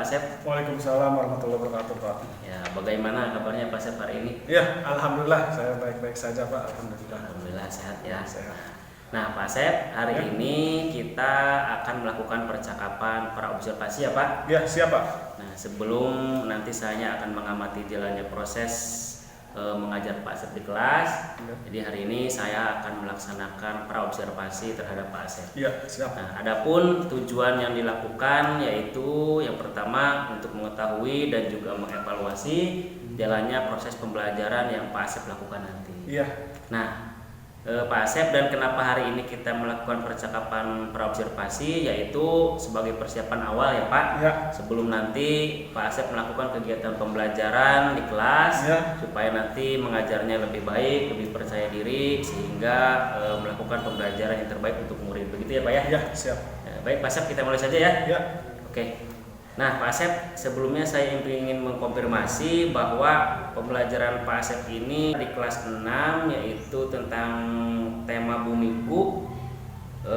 Pak Asep. Waalaikumsalam warahmatullahi wabarakatuh, Pak. Ya, bagaimana kabarnya Pak Asep hari ini? Ya, alhamdulillah saya baik-baik saja, Pak. Alhamdulillah. Alhamdulillah sehat ya. Sehat. Nah, Pak Asep, hari Ya. ini kita akan melakukan percakapan praobservasi ya, Pak. Ya, siap, Pak. Nah, sebelum nanti saya akan mengamati jalannya proses mengajar Pak Asep di kelas. Ya. Jadi hari ini saya akan melaksanakan praobservasi terhadap Pak Asep. Ya, siap. Nah, adapun tujuan yang dilakukan yaitu yang pertama untuk mengetahui dan juga mengevaluasi jalannya proses pembelajaran yang Pak Asep lakukan nanti. Iya. Nah, Pak Asep, dan kenapa hari ini kita melakukan percakapan praobservasi yaitu sebagai persiapan awal ya Pak, Ya. sebelum nanti Pak Asep melakukan kegiatan pembelajaran di kelas Ya. supaya nanti mengajarnya lebih baik, lebih percaya diri sehingga melakukan pembelajaran yang terbaik untuk murid, begitu ya Pak ya? Ya, siap. Baik Pak Asep, kita mulai saja ya. Ya. Oke. Nah Pak Asep, sebelumnya saya ingin mengkonfirmasi bahwa pembelajaran Pak Asep ini di kelas 6 yaitu tentang tema bumiku,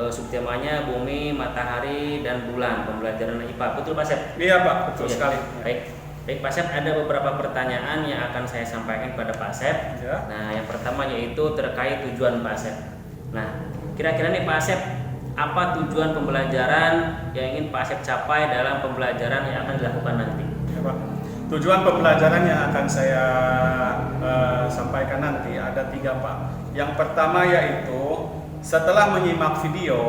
subtemanya bumi, matahari, dan bulan, pembelajaran IPA. Betul Pak Asep? Iya, Pak. Betul Iya. sekali. Baik. Baik Pak Asep, ada beberapa pertanyaan yang akan saya sampaikan kepada Pak Asep. Ya. Nah, yang pertama yaitu terkait tujuan Pak Asep. Nah, kira-kira nih Pak Asep, apa tujuan pembelajaran yang ingin Pak Asep capai dalam pembelajaran yang akan dilakukan nanti? Ya, Pak. Tujuan pembelajaran yang akan saya sampaikan nanti ada 3, Pak. Yang pertama yaitu setelah menyimak video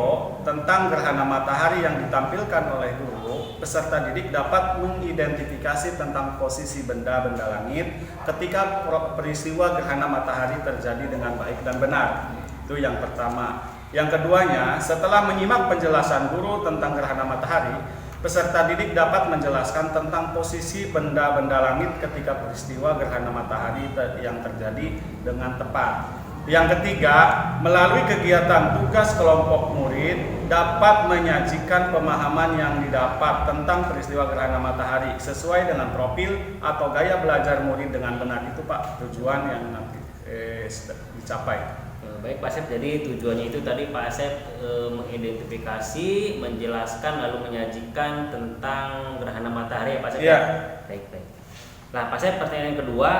tentang gerhana matahari yang ditampilkan oleh guru, peserta didik dapat mengidentifikasi tentang posisi benda-benda langit ketika peristiwa gerhana matahari terjadi dengan baik dan benar. Itu yang pertama. Yang keduanya, setelah menyimak penjelasan guru tentang gerhana matahari, peserta didik dapat menjelaskan tentang posisi benda-benda langit ketika peristiwa gerhana matahari yang terjadi dengan tepat. Yang ketiga, melalui kegiatan tugas kelompok murid dapat menyajikan pemahaman yang didapat tentang peristiwa gerhana matahari sesuai dengan profil atau gaya belajar murid dengan benar. Itu Pak, tujuan yang nanti dicapai. Baik Pak Asep, jadi tujuannya itu tadi Pak Asep mengidentifikasi, menjelaskan, lalu menyajikan tentang gerhana matahari ya Pak Asep? Iya. Baik. Nah Pak Asep, pertanyaan yang kedua,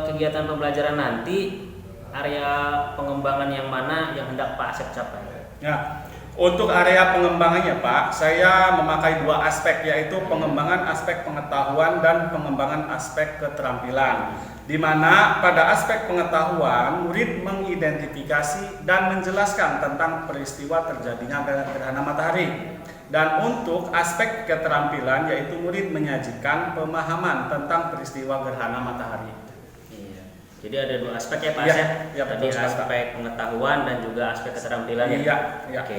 kegiatan pembelajaran nanti area pengembangan yang mana yang hendak Pak Asep capai? Ya, untuk area pengembangannya Pak, saya memakai 2 aspek, yaitu pengembangan aspek pengetahuan dan pengembangan aspek keterampilan. Di mana pada aspek pengetahuan, murid mengidentifikasi dan menjelaskan tentang peristiwa terjadinya gerhana matahari. Dan untuk aspek keterampilan, yaitu murid menyajikan pemahaman tentang peristiwa gerhana matahari. Iya. Jadi ada 2 aspek ya Pak Iya, Asep? iya, Tadi betul, aspek pengetahuan dan juga aspek keterampilan ya? Iya. Oke.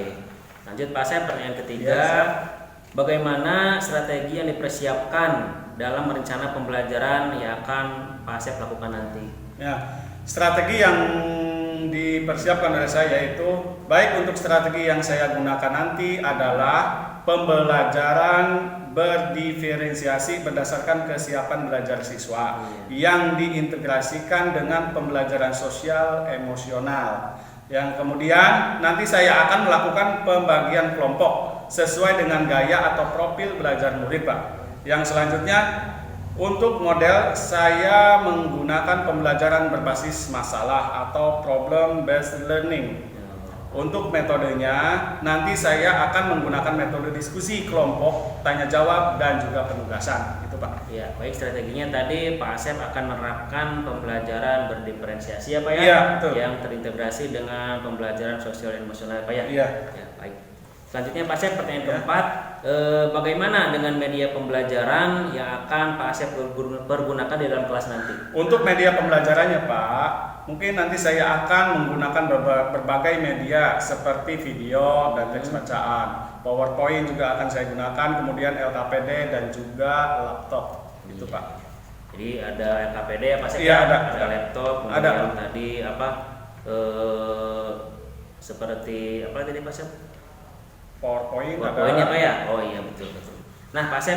Lanjut Pak Asep, pertanyaan ketiga. Iya, siap. Bagaimana strategi yang dipersiapkan dalam rencana pembelajaran yang akan Pak Asep lakukan nanti? Ya, strategi yang dipersiapkan oleh saya itu, baik untuk strategi yang saya gunakan nanti adalah pembelajaran berdiferensiasi berdasarkan kesiapan belajar siswa yang diintegrasikan dengan pembelajaran sosial emosional. Yang kemudian nanti saya akan melakukan pembagian kelompok sesuai dengan gaya atau profil belajar murid, Pak. Yang selanjutnya, untuk model saya menggunakan pembelajaran berbasis masalah atau problem based learning. Untuk metodenya, nanti saya akan menggunakan metode diskusi kelompok, tanya jawab, dan juga penugasan. Itu Pak. Ya, baik, strateginya tadi Pak Asep akan menerapkan pembelajaran berdiferensiasi ya Pak ya? Iya, betul. Yang terintegrasi dengan pembelajaran sosial dan emosional Pak ya? Iya. Ya, baik. Selanjutnya Pak Asep, pertanyaan Ya. keempat, bagaimana dengan media pembelajaran yang akan Pak Asep pergunakan di dalam kelas nanti? Untuk media pembelajarannya Pak, mungkin nanti saya akan menggunakan berbagai media seperti video dan teks bacaan. PowerPoint juga akan saya gunakan, kemudian LKPD dan juga laptop. Itu Pak. Jadi ada LKPD ya Pak Asep? Iya, ada. Laptop, kemudian Ada. tadi apa? Seperti apa tadi Pak Asep? PowerPoint Poinnya ada. Pak ya? Oh iya, betul. Nah Pak Asep,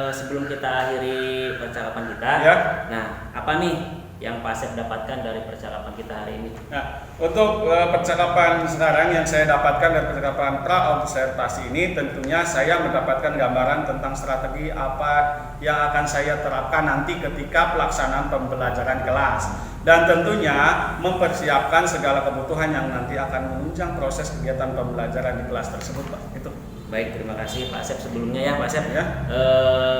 sebelum kita akhiri percakapan kita, Ya. nah apa nih yang Pak Asep dapatkan dari percakapan kita hari ini? Nah, Untuk percakapan sekarang yang saya dapatkan dari percakapan pra-observasi ini, tentunya saya mendapatkan gambaran tentang strategi apa yang akan saya terapkan nanti ketika pelaksanaan pembelajaran kelas, dan tentunya mempersiapkan segala kebutuhan yang nanti akan menunjang proses kegiatan pembelajaran di kelas tersebut, Pak. Itu. Baik, terima kasih Pak Asep sebelumnya ya Pak Asep Ya.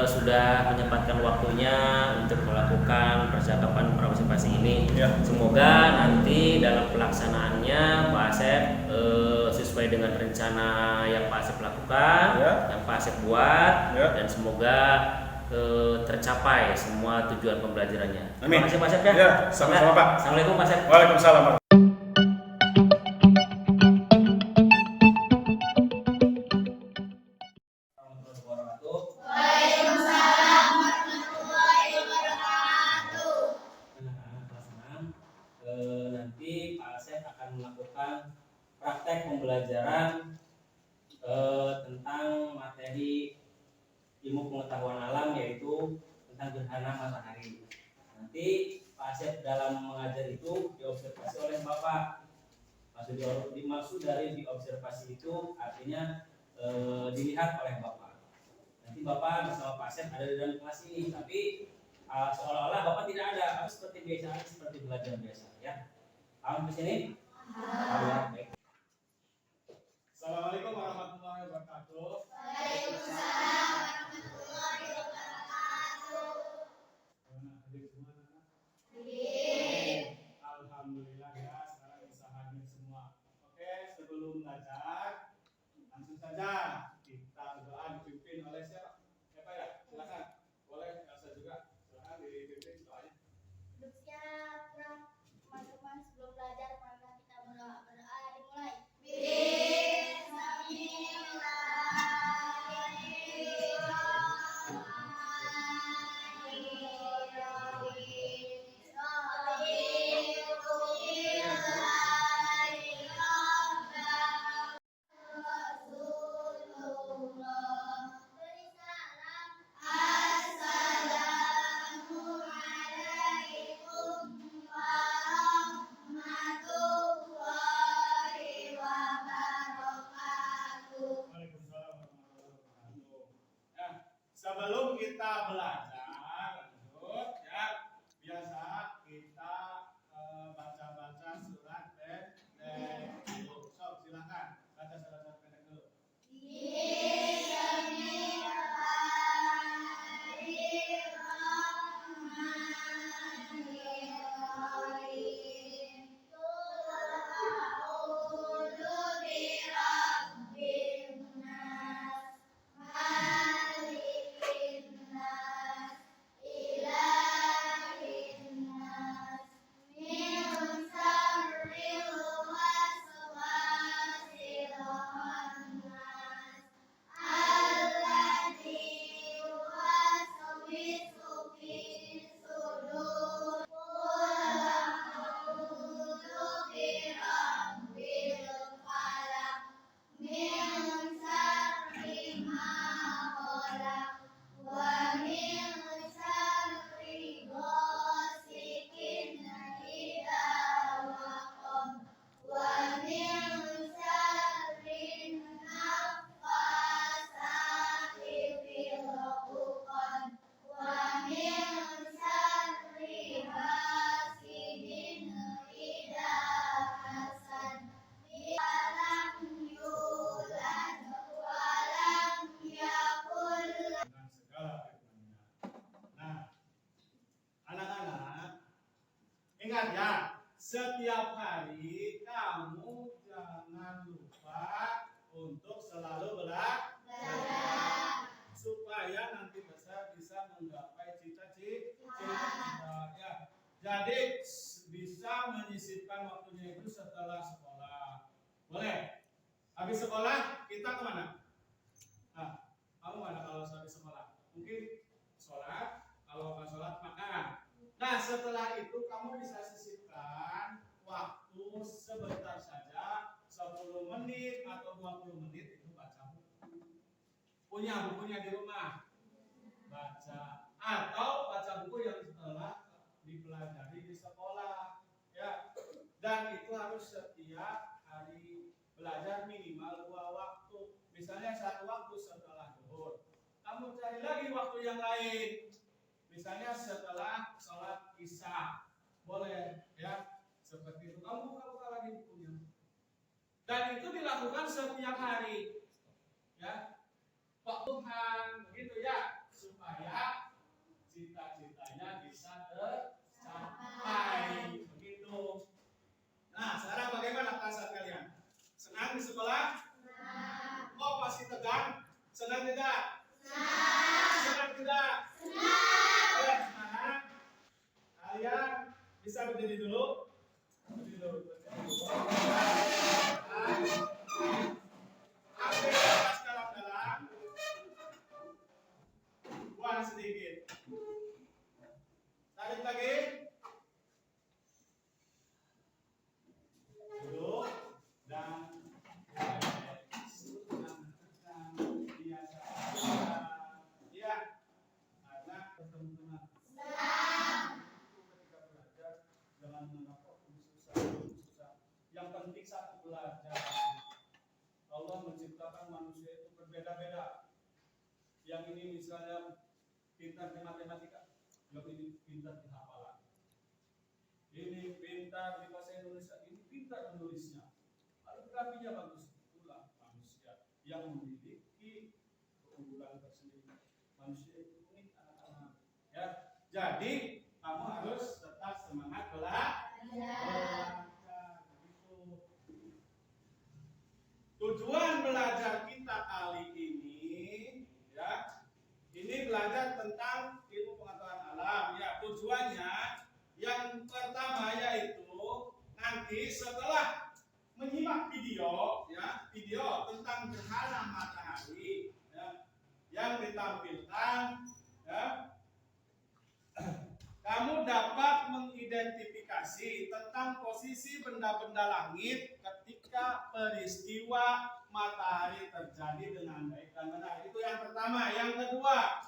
Sudah menyempatkan waktunya untuk melakukan percakapan pra-observasi ini. Ya. Semoga nanti dalam pelaksanaannya Pak Asep sesuai dengan rencana yang Pak Asep lakukan, Ya. yang Pak Asep buat, Ya. dan semoga tercapai semua tujuan pembelajarannya. Amin. Terima kasih Pak Asep ya. Ya, sama-sama, Pak. Assalamualaikum Pak Asep. Waalaikumsalam. Nanti Pak Asep akan melakukan praktek pembelajaran tentang materi ilmu pengetahuan alam, yaitu tentang gerhana matahari. Nanti Pak Asep dalam mengajar itu diobservasi oleh Bapak. Dimaksud dari diobservasi itu artinya dilihat oleh Bapak. Nanti Bapak bersama Pak Asep ada di dalam kelas ini, tapi seolah-olah Bapak tidak ada, tapi seperti biasa, seperti belajar biasa ya. Paham di sini? Baik. Assalamualaikum warahmatullahi wabarakatuh. Alhamdulillah ya, sekarang bisa hadir semua. Oke, sebelum belajar, langsung saja kita berdoa dipimpin oleh siapa? Siapa ya? Silakan. Boleh Elsa juga. Silakan dipimpin doanya. Siap, teman-teman, sebelum belajar marilah kita berdoa. Dimulai. Waalaikumsalam warahmatullahi wabarakatuh. Ya, sebelum kita belajar lanjut ya, biasa kita baca-baca surat pendek dulu. So, silakan baca surat pendek dulu. Dengan segala firman-Nya. Nah, anak-anak, ingat ya, setiap hari kamu jangan lupa untuk selalu belajar supaya nanti besar bisa menggapai cita-cita ya. Jadi bisa menyisipkan waktunya itu setelah sekolah. Boleh? Habis sekolah kita kemana? Nah, kamu mana kalau habis sekolah? Mungkin sholat, kalau bukan sholat makan. Nah, setelah itu kamu bisa sisipkan waktu sebentar saja, 10 menit atau 20 menit itu baca buku. Punya bukunya di rumah. Baca atau baca buku yang telah dipelajari di sekolah. Ya. Dan itu harus setiap hari belajar minimal 2 waktu. Misalnya 1 waktu setelah zuhur. Kamu cari lagi waktu yang lain. Misalnya setelah sholat isya. Boleh ya. Seperti itu. Kamu buka-buka lagi bukunya. Dan itu dilakukan setiap hari. Ya. Pak Tuhan, begitu ya. Supaya cita-citanya bisa tercapai. Begitu. Nah, sekarang bagaimana perasaan kalian? Senang di sekolah? Senang. Oh, masih tegang? Senang tidak? Senang. Senang tidak? Senang. Oke, sekarang kalian bisa berdiri dulu. Berdiri dulu. Ambil nafas dalam-dalam. Buang sedikit. Tarik lagi. Duduk dan biasa. Ya, karena teman-teman. Ketika belajar jangan menganggap susah. Yang penting satu belajar. Allah menciptakan manusia itu berbeda-beda. Yang ini misalnya pintar di matematika, yang ini pintar di hafalan. Ini pintar di bahasa Indonesia, ini pintar menulisnya. Kaligrafinya bagus, itulah manusia yang memiliki keunggulan tersendiri. Manusia itu unik anak-anak. Ya, jadi kamu harus tetap semangat belajar. Begitu. Tujuan belajar kita kali ini, ya, ini belajar tentang ilmu pengetahuan alam. Ya, tujuannya yang pertama yaitu nanti setelah menyimak video, ya, video tentang gerhana matahari, ya, yang ditampilkan, ya, kamu dapat mengidentifikasi tentang posisi benda-benda langit ketika peristiwa matahari terjadi dengan baik dan benar. Itu yang pertama. Yang kedua,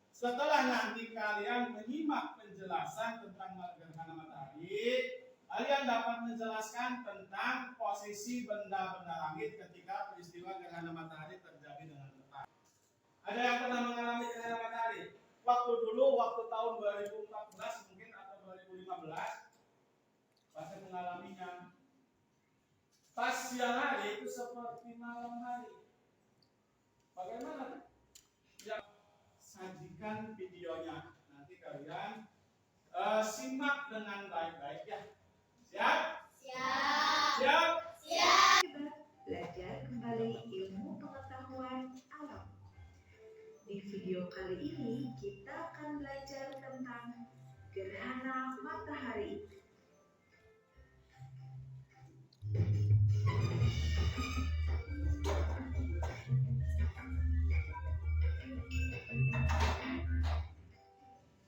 setelah nanti kalian menyimak penjelasan tentang gerhana matahari, kalian dapat menjelaskan tentang posisi benda-benda langit ketika peristiwa gerhana matahari terjadi dengan tepat. Ada yang pernah mengalami gerhana matahari? Waktu dulu, waktu tahun 2014 mungkin atau 2015, pasti mengalaminya. Pas siang hari itu seperti malam hari. Bagaimana? Ya, sajikan videonya. Nanti kalian simak dengan baik-baik ya. Siap? Siap. Siap? Siap. Belajar kembali ilmu pengetahuan alam. Di video kali ini kita akan belajar tentang gerhana matahari.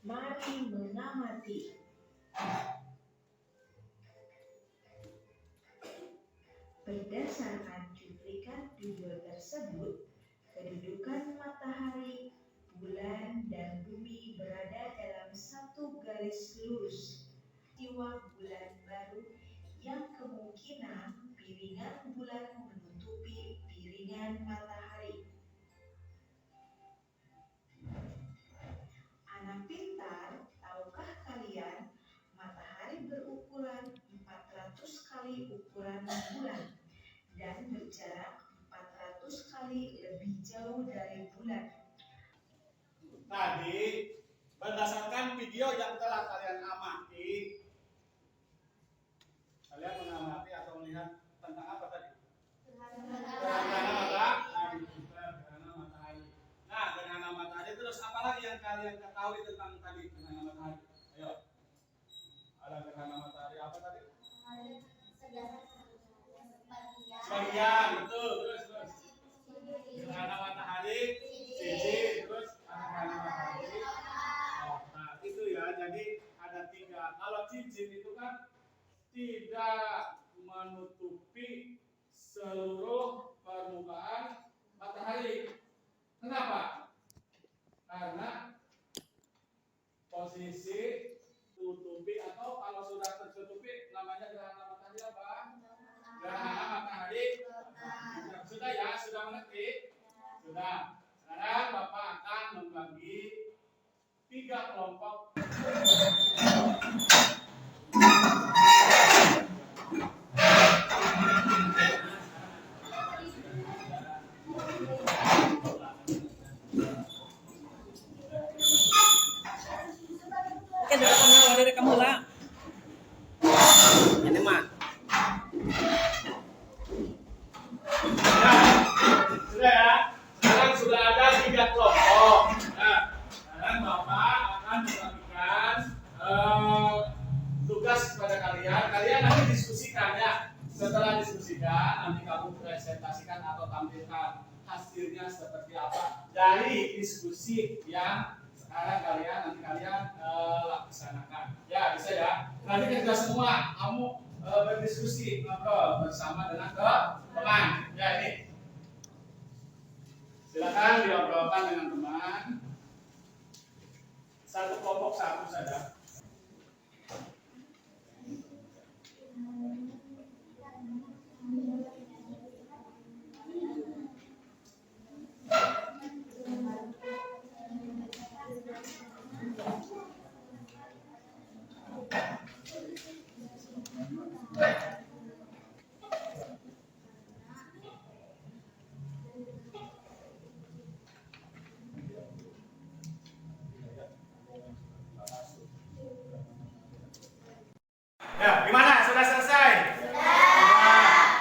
Mari mengamati. Berdasarkan cuplikan video tersebut, kedudukan matahari, bulan, dan bumi berada dalam satu garis lurus. Peristiwa bulan baru yang kemungkinan piringan bulan menutupi piringan matahari. Anak pintar, tahukah kalian matahari berukuran 400 kali ukuran bulan dan berjarak 400 kali lebih jauh dari bulan. Tadi berdasarkan video yang telah kalian amati, kalian mengamati atau melihat tentang apa tadi? Gerhana matahari. Gerhana matahari. Nah, gerhana matahari terus apa lagi yang kalian ketahui tentang tadi gerhana matahari? Ayo. Ada gerhana matahari apa tadi? Sebagian, betul. Terus. Gerhana matahari, sisi, terus ada gerhana matahari. Nah, itu ya. Jadi ada 3. Kalau cincin itu kan tidak menutupi seluruh permukaan matahari. Kenapa? Karena posisi tutupi atau kalau sudah tertutupi namanya gerhana matahari. 3 kelompok. Oke, dari kamu lah. Ini mah Sudah ya. Sekarang sudah ada 3 kelompok. Nah, sekarang Bapak akan melakukan tugas kepada kalian. Kalian nanti diskusikan ya. Setelah diskusikan, nanti kamu presentasikan atau tampilkan hasilnya seperti apa dari diskusi yang sekarang nanti kalian laksanakan. Ya, bisa ya. Nanti kita semua kamu berdiskusi ngobrol bersama dengan teman. Ya, ini. Silakan diobrolkan dengan teman. Satu kelompok satu saja. Ya, gimana? Sudah selesai?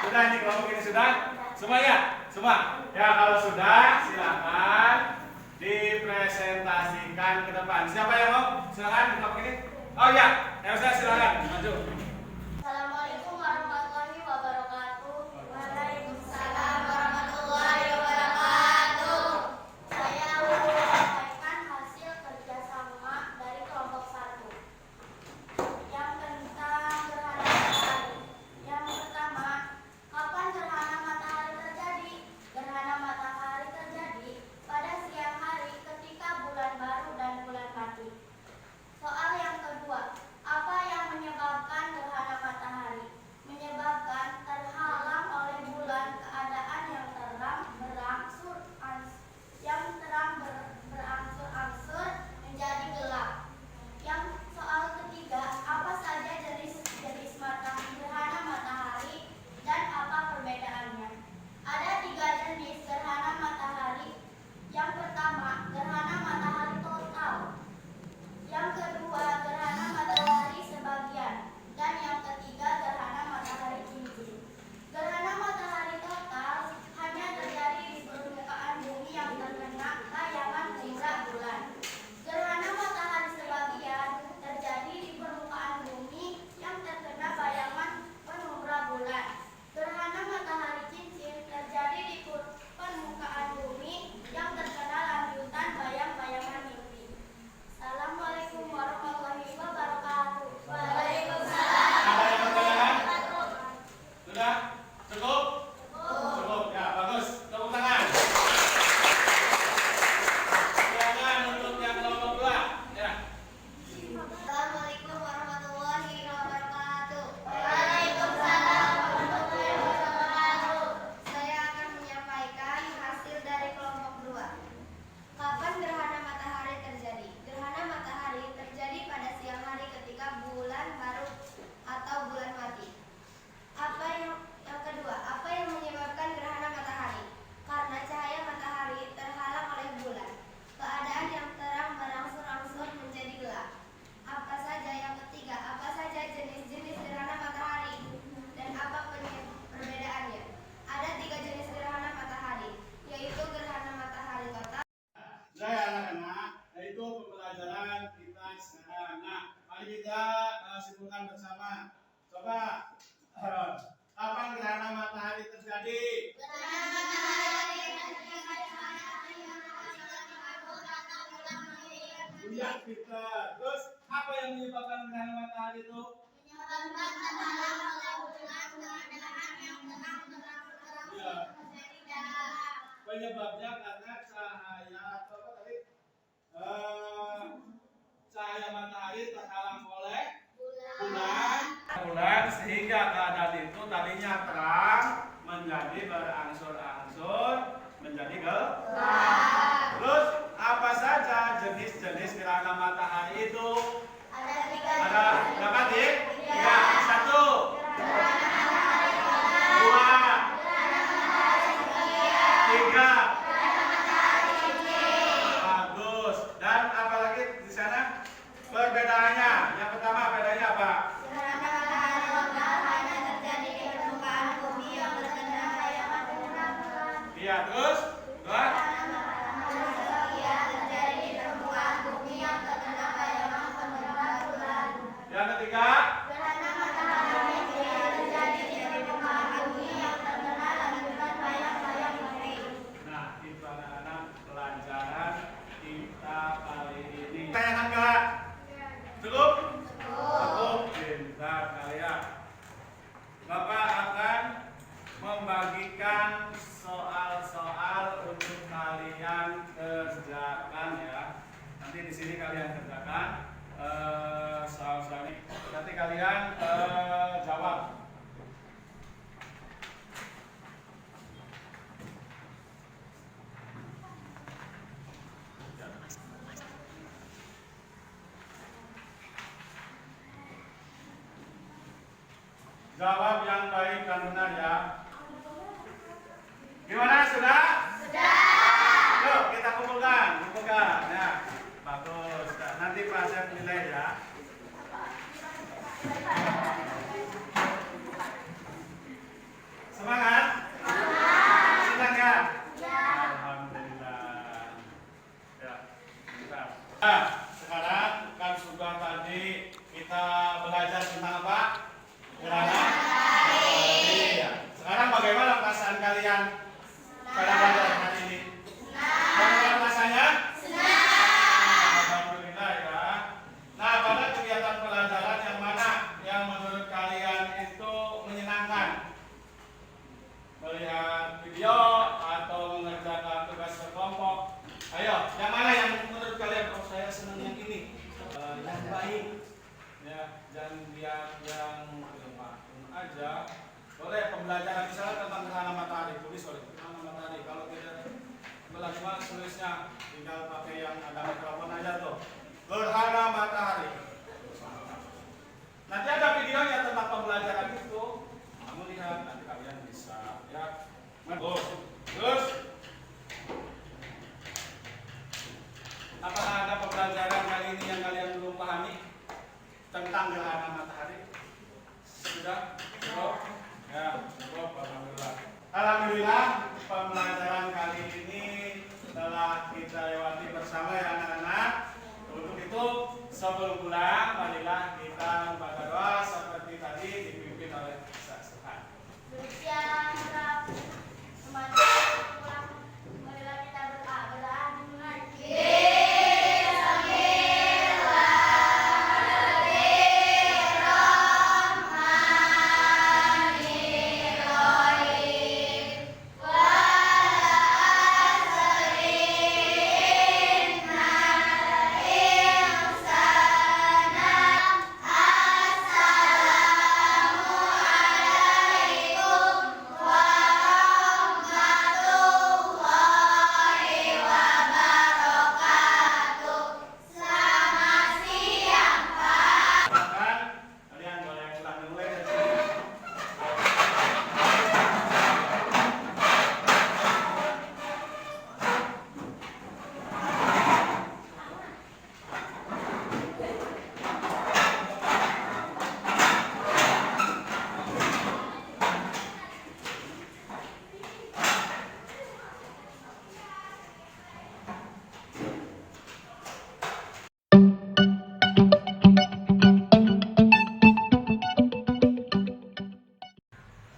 Sudah ini kelompok ini sudah? Semuanya? Semua? Ya, kalau sudah silakan dipresentasikan ke depan. Siapa yang mau? Silakan kelompok ini. Oh ya, Elsa silakan maju. Assalamualaikum warahmatullahi wabarakatuh. Waalaikumsalam warahmatullahi wabarakatuh. Saya akan menyampaikan hasil kerjasama dari kelompok 1 yang tentang gerhana matahari. Yang pertama, kapan gerhana matahari terjadi? Gerhana matahari terjadi pada siang hari ketika bulan baru dan bulan mati. Soal yang kedua, apa yang menyebabkan gerhana matahari? Menyebabkan terhalang oleh bulan keadaan yang terang berangsur-angsur menjadi gelap. Yang soal ketiga, apa saja jenis gerhana matahari dan apa perbedaannya? Ada 3 jenis gerhana matahari. Yang pertama, gerhana matahari total. Yang kedua, gerhana matahari sebagian. Dan yang ketiga, gerhana matahari cincin. Gerhana matahari total hanya terjadi di permukaan bumi yang terkena bayangan umbra bulan. Gerhana matahari sebagian terjadi di permukaan bumi yang terkena bayangan penumbra bulan. Gerhana matahari cincin terjadi di permukaan bumi yang terkena lanjutan bayang-bayangan mimpi. Assalamualaikum warahmatullahi wabarakatuh. Waalaikumsalam. Ada yang bertanya? Sudah? Cukup? Cukup. Ya, bagus. Tepuk tangan. Silakan untuk yang kelompok 2. Ya. Assalamualaikum warahmatullahi wabarakatuh. Waalaikumsalam warahmatullahi wabarakatuh. Saya akan menyampaikan hasil dari kelompok 2. Kapan gerhana matahari terjadi? Gerhana matahari terjadi pada siang hari ketika bulan baru atau bulan mati. Yang kedua, apa yang menyebabkan gerhana matahari? Karena cahaya matahari terhalang oleh bulan. Keadaan yang terang berangsur-angsur menjadi gelap. Apa saja? Yang ketiga, apa saja jenis-jenis gerhana matahari dan apa perbedaannya? Ada 3 jenis gerhana matahari, yaitu gerhana matahari total. Saya anak-anak, yaitu pembelajaran kita sekarang. Nah, mari kita simpulkan bersama. Coba, kapan gerhana matahari terjadi? Gerhana matahari Bulan kita. Terus, apa yang menyebabkan gerhana matahari itu? menyebabkan terhalang oleh bulan keadaan yang terang berangsur-angsur Ya. menjadi gelap. Penyebabnya karena cahaya atau apa tadi? Cahaya matahari terhalang oleh bulan sehingga keadaan itu tadinya terang menjadi berangsur-angsur menjadi gelap. Terus apa saja jenis-jenis gerhana matahari Iya, terus dua. Yang ketiga. Nah, itu anak-anak pelajaran kita kali ini. Tanyakan enggak? Cukup? Cukup. Pintar kalian. Bapak akan membagikan soal-soal untuk kalian kerjakan ya. Nanti di sini kalian kerjakan soal-soal ini. Nanti kalian jawab. Jawab yang baik dan benar ya. Gimana, sudah? Sudah. Yuk kita kumpulkan. Ya, bagus. Nanti Pak Asep nilai ya. Semangat? Senang ya? Alhamdulillah. Ya, bentar. Nah, sekarang kan sudah tadi kita belajar tentang apa? Gerhana matahari ya. Sekarang bagaimana perasaan kalian pada pelajaran hari ini? Bagaimana rasanya? Alhamdulillah ya. Nah, pada kegiatan pelajaran yang mana yang menurut kalian itu menyenangkan? Melihat video atau mengerjakan tugas berkelompok? Ayo, yang mana yang menurut kalian? Oh, saya senang yang ini. Yang baik. Ya, jangan lihat yang aja. Boleh pembelajaran misalnya tentang gerhana matahari, tulis oleh gerhana matahari. Kalau tidak belajar tulisnya tinggal pakai yang ada mikrofon aja tuh. Gerhana matahari. Nanti ada videonya tentang pembelajaran itu. Kamu lihat nanti kalian bisa ya. Terus apakah ada pembelajaran kali ini yang kalian belum pahami tentang gerhana matahari? Sudah? Cukup? Ya, cukup. Alhamdulillah. Alhamdulillah, pembelajaran kali ini telah kita lewati bersama ya anak-anak. Untuk itu, sebelum pulang, marilah kita membaca doa seperti tadi dipimpin oleh Ustaz Suhan. Marilah kita berdoa dengan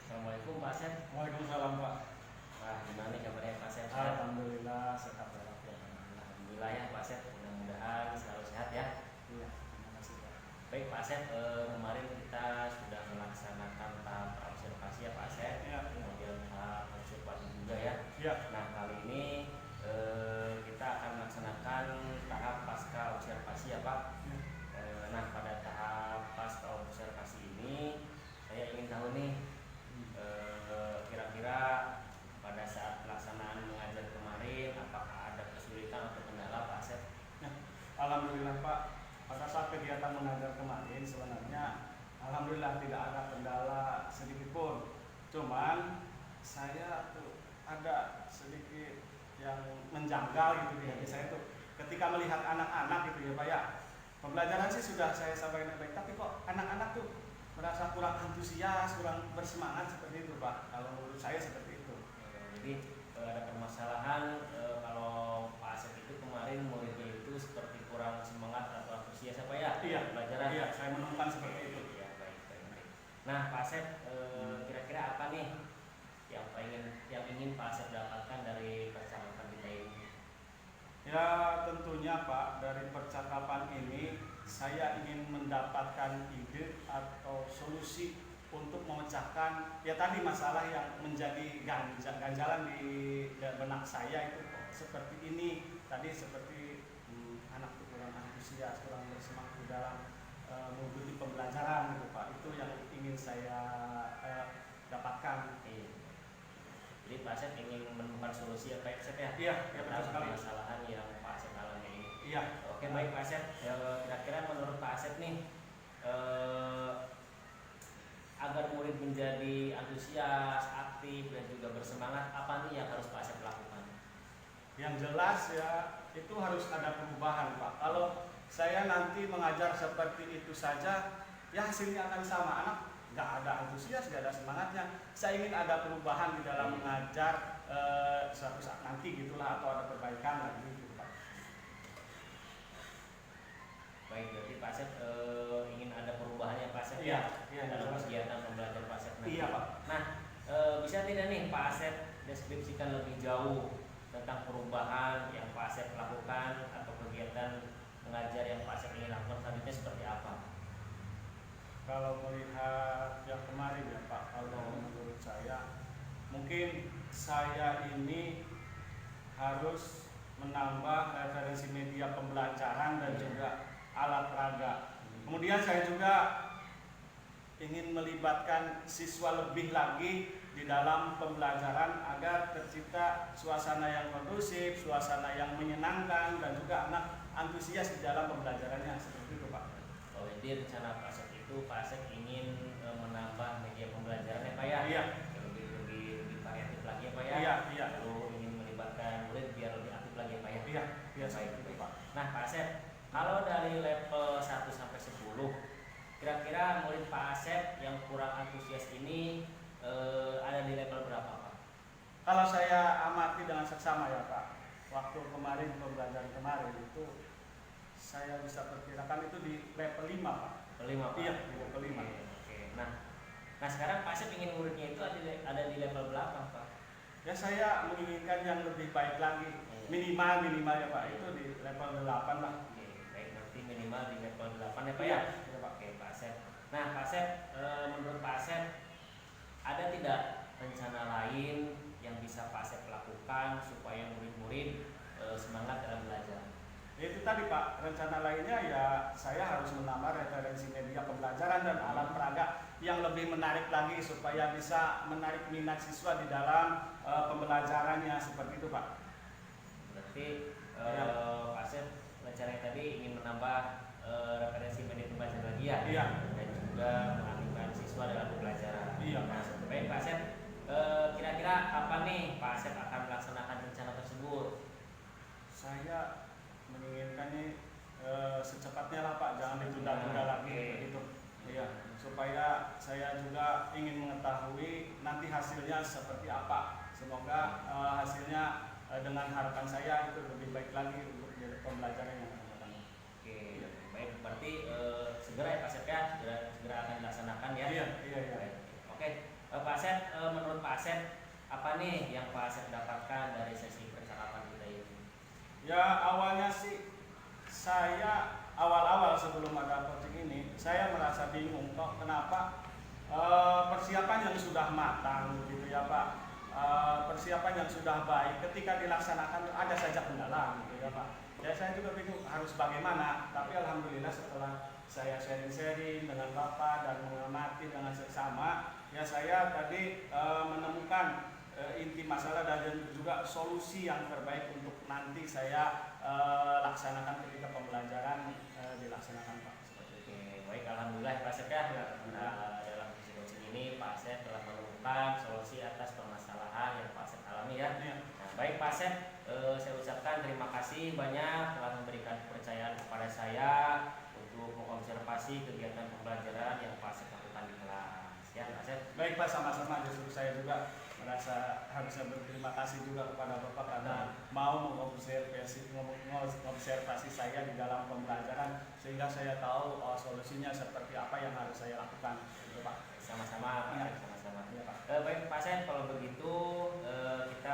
Assalamualaikum Pak Asep. Waalaikumsalam Pak. Wah, gimana nih kabarnya Pak Asep? Alhamdulillah sehat walafiat. Alhamdulillah ya Pak Asep, mudah-mudahan selalu sehat ya. Iya, terima kasih Pak. Baik Pak Asep, kemarin kita sudah melaksanakan tahap observasi ya Pak Asep. Iya. Kemudian tahap observasi juga ya. Iya. Nah kali ini kita akan melaksanakan tahap pasca observasi ya Pak. Iya. Nah pada tahap pasca observasi ini saya ingin tahu nih kira-kira pada saat pelaksanaan mengajar kemarin apakah ada kesulitan atau kendala Pak Asep? Ya, alhamdulillah Pak, pada saat kegiatan mengajar kemarin sebenarnya alhamdulillah tidak ada kendala sedikit pun. Cuman saya tuh ada sedikit yang menjanggal gitu di hati saya tuh ketika melihat anak-anak gitu ya Pak ya. Pembelajaran sih sudah saya sampaikan baik, tapi kok anak-anak tuh merasa kurang antusias, kurang bersemangat seperti itu Pak. Kalau menurut saya seperti itu. Jadi ada ingin Pak Asep dapatkan dari percakapan kita ini? Ya tentunya Pak, dari percakapan ini saya ingin mendapatkan ide atau solusi untuk memecahkan ya tadi masalah yang menjadi ganjalan di benak saya itu kok seperti ini tadi, seperti anak itu kurang antusias, kurang bersemangat di dalam mengikuti pembelajaran gitu Pak. Itu yang ingin saya dapatkan. Iya. Jadi Pak Asep ingin menemukan solusi ya Pak Asep ya? Iya, ya betul Atas sekali. permasalahan yang Pak Asep alami ini. Iya. Oke, baik Pak Asep. Kira-kira menurut Pak Asep nih, agar murid menjadi antusias, aktif dan juga bersemangat, apa nih yang harus Pak Asep lakukan? Yang jelas ya itu harus ada perubahan Pak. Kalau saya nanti mengajar seperti itu saja, ya hasilnya akan sama. Anak nggak ada antusias, nggak ada semangatnya. Saya ingin ada perubahan di dalam mengajar suatu saat nanti gitulah, atau ada perbaikan lagi gitu Pak. Baik, berarti Pak Asep ingin ada perubahannya Pak Asep Iya, ya dalam kegiatan pembelajaran Pak Asep nanti. Iya Pak. Nah, bisa tidak nih Pak Asep deskripsikan lebih jauh tentang perubahan yang Pak Asep lakukan atau kegiatan mengajar yang Pak Asep ingin lakukan selanjutnya seperti apa? Kalau melihat yang kemarin ya Pak, kalau menurut saya mungkin saya ini harus menambah referensi media pembelajaran dan juga alat peraga. Kemudian saya juga ingin melibatkan siswa lebih lagi di dalam pembelajaran agar tercipta suasana yang kondusif, suasana yang menyenangkan, dan juga anak antusias di dalam pembelajarannya, seperti itu Pak. Kalau jadi rencana Pak Asep itu Pak Asep ingin menambah media pembelajaran ya Pak ya? Iya. Lebih variatif lagi ya Pak ya? Iya, iya. Lalu ingin melibatkan murid biar lebih aktif lagi ya Pak ya? Iya, iya Baik, seperti itu Pak. Nah Pak Asep, kalau dari level 1 sampai 10, kira-kira murid Pak Asep yang kurang antusias ini ada di level berapa Pak? Kalau saya amati dengan seksama ya Pak, waktu kemarin pembelajaran kemarin itu saya bisa perkirakan itu di level 5 Pak. Level 5 Pak? Iya, di level 5. Oke. Nah sekarang Pak Asep ingin muridnya itu ada di level berapa Pak? Ya saya menginginkan yang lebih baik lagi, minimal ya Pak, itu di level 8 lah. Oke, baik, nanti minimal di level 8 ya Pak Iya, ya? iya, Pak. Oke Pak Asep. Nah Pak Asep, menurut Pak Asep ada tidak rencana lain yang bisa Pak Asep lakukan supaya murid-murid semangat dalam belajar? Itu tadi Pak, rencana lainnya ya saya harus menambah referensi media pembelajaran dan alat peraga yang lebih menarik lagi supaya bisa menarik minat siswa di dalam pembelajarannya, seperti itu Pak. Berarti Ya. Pak Asep rencananya tadi ingin menambah referensi media pembelajaran lagi ya? Iya. Dan juga mengaktifkan siswa dalam pembelajaran. Iya. Nah, baik Pak Asep, kira-kira kapan nih Pak Asep akan melaksanakan rencana tersebut? Saya menginginkannya secepatnya lah Pak, jangan ditunda-tunda lagi begitu. Iya, supaya saya juga ingin mengetahui nanti hasilnya seperti apa. Semoga hasilnya dengan harapan saya itu lebih baik lagi untuk pembelajaran yang akan datang. Oke, baik, berarti segera ya Pak Asep ya, segera akan dilaksanakan ya. Iya. Baik. Oke, Pak Asep, menurut Pak Asep apa nih yang Pak Asep dapatkan dari sesi percakapan kita ini? Ya awalnya sih saya awal-awal sebelum ada coaching ini saya merasa bingung kok kenapa persiapan yang sudah matang gitu ya Pak, persiapan yang sudah baik ketika dilaksanakan ada saja kendala gitu ya Pak. Ya saya juga bingung harus bagaimana, tapi alhamdulillah setelah saya sharing-sharing dengan Bapak dan mengamati dengan seksama, ya saya tadi menemukan inti masalah dan juga solusi yang terbaik untuk nanti saya laksanakan ketika pembelajaran dilaksanakan Pak. Oke, baik, alhamdulillah Pak Asep ya. Dalam sesi coaching ini Pak Asep telah menemukan solusi atas permasalahan yang Pak Asep alami ya. Iya. Nah, baik Pak Asep, saya ucapkan terima kasih banyak telah memberikan kepercayaan kepada saya untuk mengobservasi kegiatan pembelajaran yang Pak Asep lakukan di kelas. Ya, Pak Asep. Baik Pak, sama-sama. Justru saya juga merasa harusnya berterima kasih juga kepada Bapak karena mau mengobservasi saya di dalam pembelajaran sehingga saya tahu solusinya seperti apa yang harus saya lakukan. Gitu, Pak. Sama-sama, Pak. Iya. Sama-sama. Iya, Pak. Baik Pak Asep, kalau begitu kita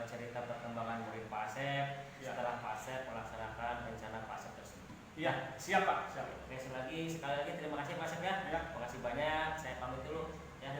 cerita perkembangan murid Pak Asep Ya. setelah Pak Asep melaksanakan rencana Pak Asep tersebut. Iya, siap Pak, siap. Oke, sekali lagi terima kasih Pak Asep ya. Ya. Terima kasih banyak. Saya pamit dulu ya.